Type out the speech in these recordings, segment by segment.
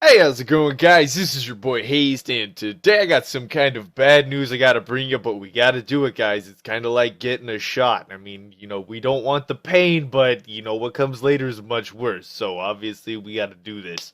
Hey, how's it going, guys? This is your boy Hazzed, and today I got some kind of bad news I gotta bring you, but we gotta do it, guys. It's kind of like getting a shot. I mean, we don't want the pain, but what comes later is much worse. So obviously, we gotta do this.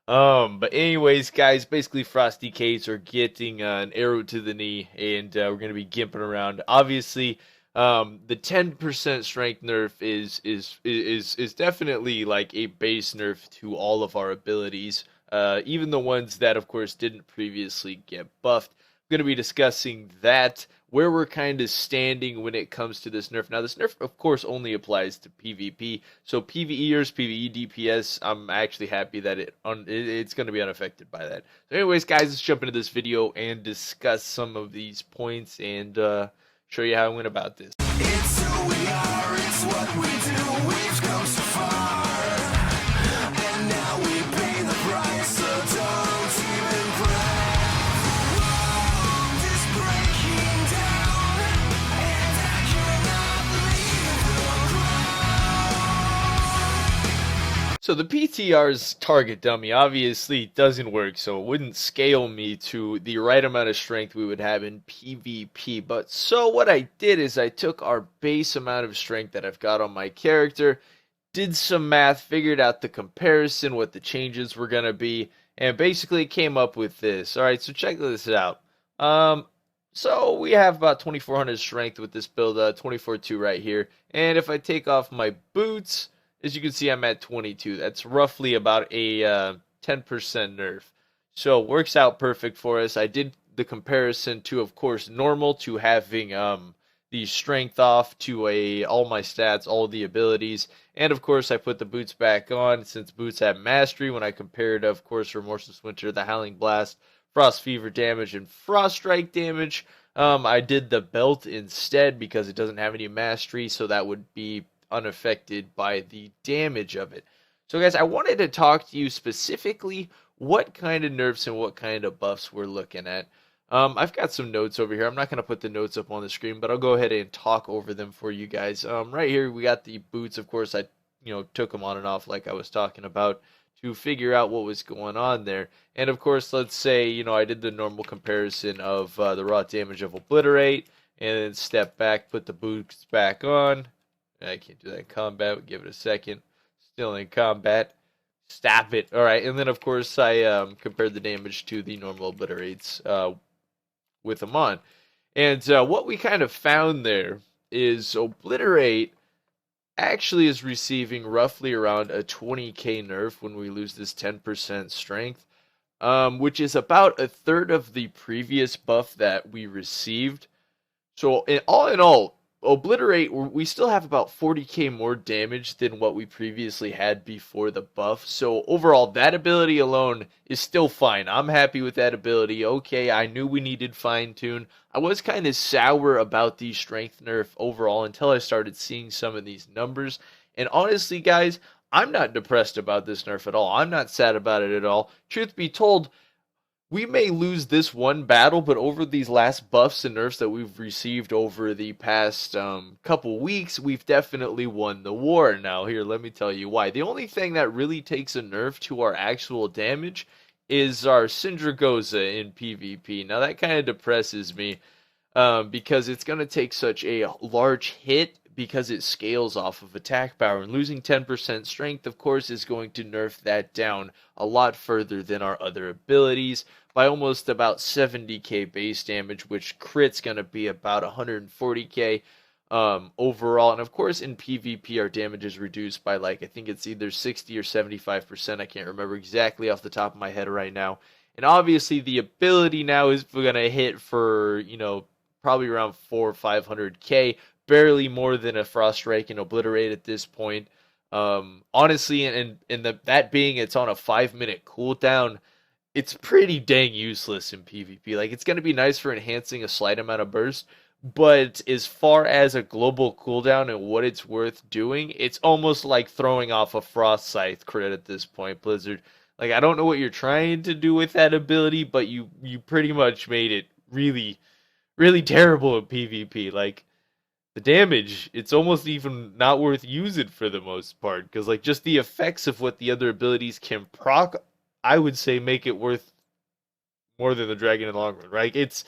But anyways, guys, basically, Frosty Cats are getting an arrow to the knee, and we're gonna be gimping around. Obviously, the 10% strength nerf is definitely like a base nerf to all of our abilities. Even the ones that, of course, didn't previously get buffed. I'm going to be discussing that, where we're kind of standing when it comes to this nerf. Now, this nerf, of course, only applies to PvP. So PvEers, PvE DPS, I'm actually happy that it's going to be unaffected by that. So anyways, guys, let's jump into this video and discuss some of these points and show you how I went about this. It's who we are, it's what we do, we've come so far, and now we pay the price, so don't even cry. The world is breaking down, and I cannot leave the ground. So the PTR's target dummy obviously doesn't work, so it wouldn't scale me to the right amount of strength we would have in PvP. But so what I did is I took our base amount of strength that I've got on my character, did some math, figured out the comparison, what the changes were going to be, and basically came up with this. Alright, so check this out. So we have about 2400 strength with this build, 24-2 right here. And if I take off my boots, as you can see, I'm at 22. That's roughly about a 10% nerf. So it works out perfect for us. I did the comparison to, of course, normal to having the strength off to all my stats, all the abilities. And, of course, I put the boots back on since boots have mastery when I compared, of course, Remorseless Winter, the Howling Blast, Frost Fever damage, and Frost Strike damage. I did the belt instead because it doesn't have any mastery, so that would be unaffected by the damage of it. So guys, I wanted to talk to you specifically what kind of nerfs and what kind of buffs we're looking at. I've got some notes over here. I'm not going to put the notes up on the screen, but I'll go ahead and talk over them for you guys. Right here we got the boots. Of course, I took them on and off like I was talking about to figure out what was going on there. And of course, let's say I did the normal comparison of the raw damage of Obliterate, and then step back, put the boots back on. I can't do that in combat. Give it a second. Still in combat. Stop it. All right. And then, of course, I compared the damage to the normal obliterates with them on. And what we kind of found there is Obliterate actually is receiving roughly around a 20k nerf when we lose this 10% strength, which is about a third of the previous buff that we received. So in all, Obliterate, we still have about 40k more damage than what we previously had before the buff. So overall, that ability alone is still fine. I'm happy with that ability. Okay, I knew we needed fine-tune. I was kind of sour about the strength nerf overall until I started seeing some of these numbers. And honestly, guys, I'm not depressed about this nerf at all. I'm not sad about it at all. Truth be told, we may lose this one battle, but over these last buffs and nerfs that we've received over the past couple weeks, we've definitely won the war. Now, here, let me tell you why. The only thing that really takes a nerf to our actual damage is our Syndragoza in PvP. Now, that kind of depresses me because it's going to take such a large hit because it scales off of attack power. And losing 10% strength, of course, is going to nerf that down a lot further than our other abilities by almost about 70k base damage, which crit's going to be about 140k overall. And of course, in PvP, our damage is reduced by I think it's either 60 or 75%. I can't remember exactly off the top of my head right now. And obviously, the ability now is going to hit for, probably around 400 or 500k. Barely more than a Frost Strike and Obliterate at this point. Honestly, and that being it's on a 5-minute cooldown, it's pretty dang useless in PvP. It's going to be nice for enhancing a slight amount of burst, but as far as a global cooldown and what it's worth doing, it's almost like throwing off a Frost Scythe crit at this point, Blizzard. I don't know what you're trying to do with that ability, but you pretty much made it really, really terrible in PvP. The damage, it's almost even not worth using for the most part, because just the effects of what the other abilities can proc I would say make it worth more than the dragon in the long run, right? It's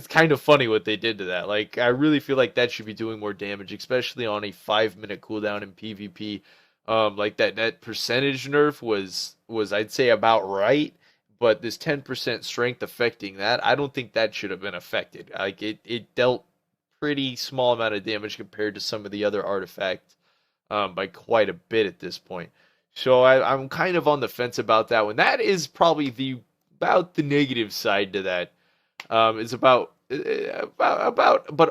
kind of funny what they did to that. Like, I really feel like that should be doing more damage, especially on a 5 minute cooldown in PvP. Like that percentage nerf was I'd say about right, but this 10% strength affecting that, I don't think that should have been affected. Like it dealt pretty small amount of damage compared to some of the other artifacts by quite a bit at this point. So I'm kind of on the fence about that one. That is probably about the negative side to that. Is but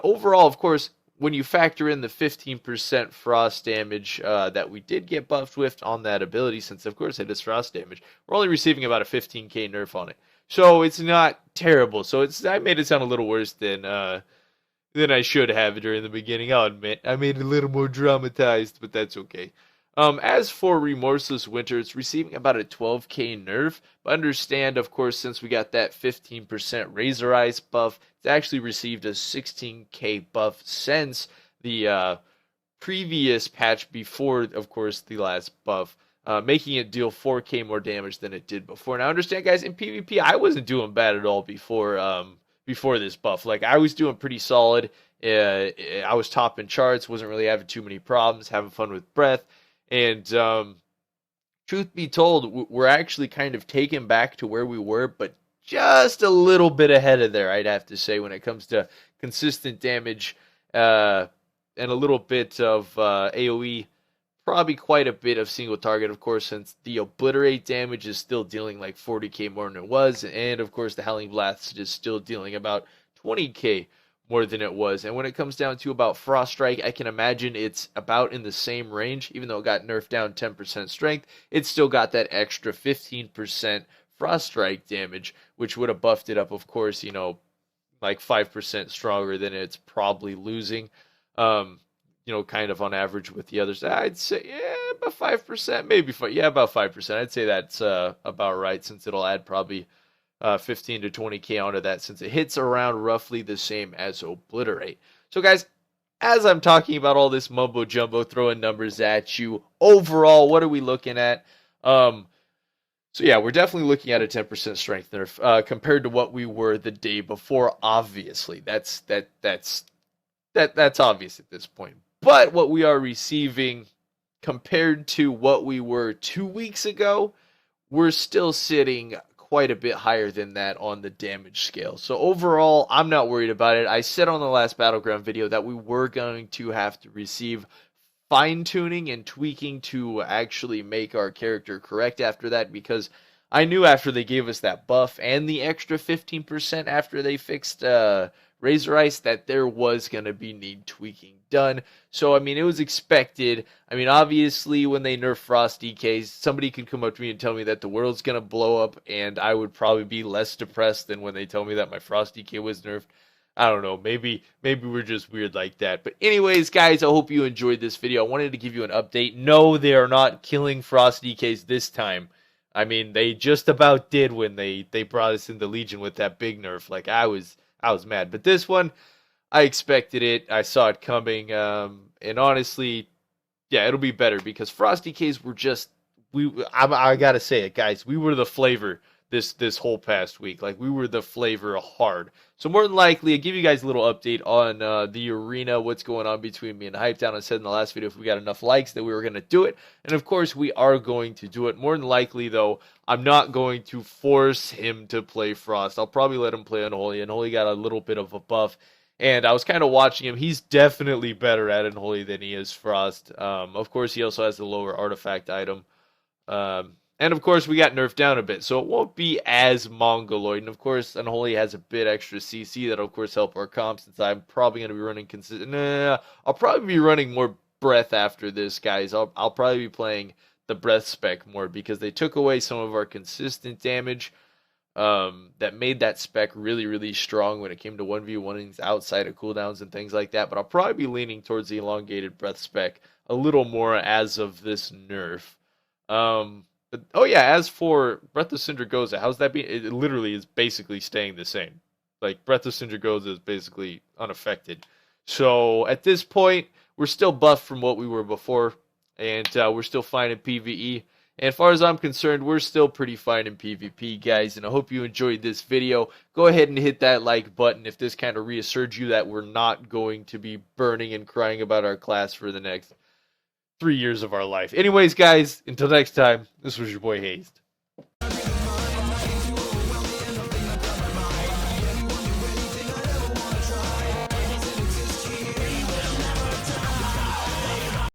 overall, of course, when you factor in the 15% frost damage that we did get buffed with on that ability, since of course it is frost damage, we're only receiving about a 15k nerf on it. So it's not terrible. So I made it sound a little worse than I should have during the beginning. I'll admit I made it a little more dramatized, but that's okay. As for Remorseless Winter, it's receiving about a 12k nerf, but understand, of course, since we got that 15% Razor Eyes buff, it's actually received a 16k buff since the previous patch before, of course, the last buff, making it deal 4k more damage than it did before. Now, understand, guys, in PvP, I wasn't doing bad at all before this buff. Like, I was doing pretty solid. I was topping charts, wasn't really having too many problems, having fun with breath. And truth be told, we're actually kind of taken back to where we were, but just a little bit ahead of there, I'd have to say, when it comes to consistent damage and a little bit of AoE. Probably quite a bit of single target, of course, since the Obliterate damage is still dealing like 40k more than it was, and of course the Howling Blast is still dealing about 20k more than it was. And when it comes down to about Frost Strike, I can imagine it's about in the same range. Even though it got nerfed down 10% strength, it's still got that extra 15% Frost Strike damage, which would have buffed it up, of course, like 5% stronger than it's probably losing. Kind of on average with the others. I'd say, yeah, about 5%, maybe 5, yeah, about 5%. I'd say that's about right, since it'll add probably 15 to 20k onto that, since it hits around roughly the same as Obliterate. So guys, as I'm talking about all this mumbo jumbo, throwing numbers at you, overall, what are we looking at? So yeah, we're definitely looking at a 10% strength nerf compared to what we were the day before. Obviously, that's obvious at this point. But what we are receiving compared to what we were 2 weeks ago, we're still sitting quite a bit higher than that on the damage scale. So overall, I'm not worried about it. I said on the last Battleground video that we were going to have to receive fine-tuning and tweaking to actually make our character correct after that, because I knew after they gave us that buff and the extra 15% after they fixed Razor Ice that there was going to be need tweaking done. So, I mean, it was expected. I mean, obviously, when they nerf Frost DKs, somebody could come up to me and tell me that the world's going to blow up, and I would probably be less depressed than when they tell me that my Frost DK was nerfed. I don't know. Maybe we're just weird like that. But anyways, guys, I hope you enjoyed this video. I wanted to give you an update. No, they are not killing Frost DKs this time. I mean, they just about did when they brought us into Legion with that big nerf. Like, I was mad. But this one, I expected it. I saw it coming. And honestly, yeah, it'll be better, because Frost DKs were just, I gotta say it, guys. We were the flavor this whole past week. Like, we were the flavor hard. So more than likely, I'll give you guys a little update on the arena, what's going on between me and Hypetown. I said in the last video if we got enough likes that we were going to do it. And of course, we are going to do it. More than likely, though, I'm not going to force him to play Frost. I'll probably let him play Unholy. Unholy got a little bit of a buff. And I was kind of watching him. He's definitely better at Unholy than he is Frost. Of course, he also has the lower artifact item. And of course, we got nerfed down a bit, so it won't be as mongoloid. And of course, Unholy has a bit extra CC that'll of course help our comp, since I'm probably going to be running consistent. I'll probably be running more breath after this, guys. I'll probably be playing the breath spec more, because they took away some of our consistent damage that made that spec really, really strong when it came to 1v1ings outside of cooldowns and things like that. But I'll probably be leaning towards the elongated breath spec a little more as of this nerf. But, oh yeah, as for Breath of Syndragoza, how's that being? It literally is basically staying the same. Like, Breath of Syndragoza is basically unaffected. So, at this point, we're still buffed from what we were before, and we're still fine in PvE. And as far as I'm concerned, we're still pretty fine in PvP, guys, and I hope you enjoyed this video. Go ahead and hit that like button if this kind of reassures you that we're not going to be burning and crying about our class for the next 3 years of our life. Anyways, guys, until next time, this was your boy Hazzed.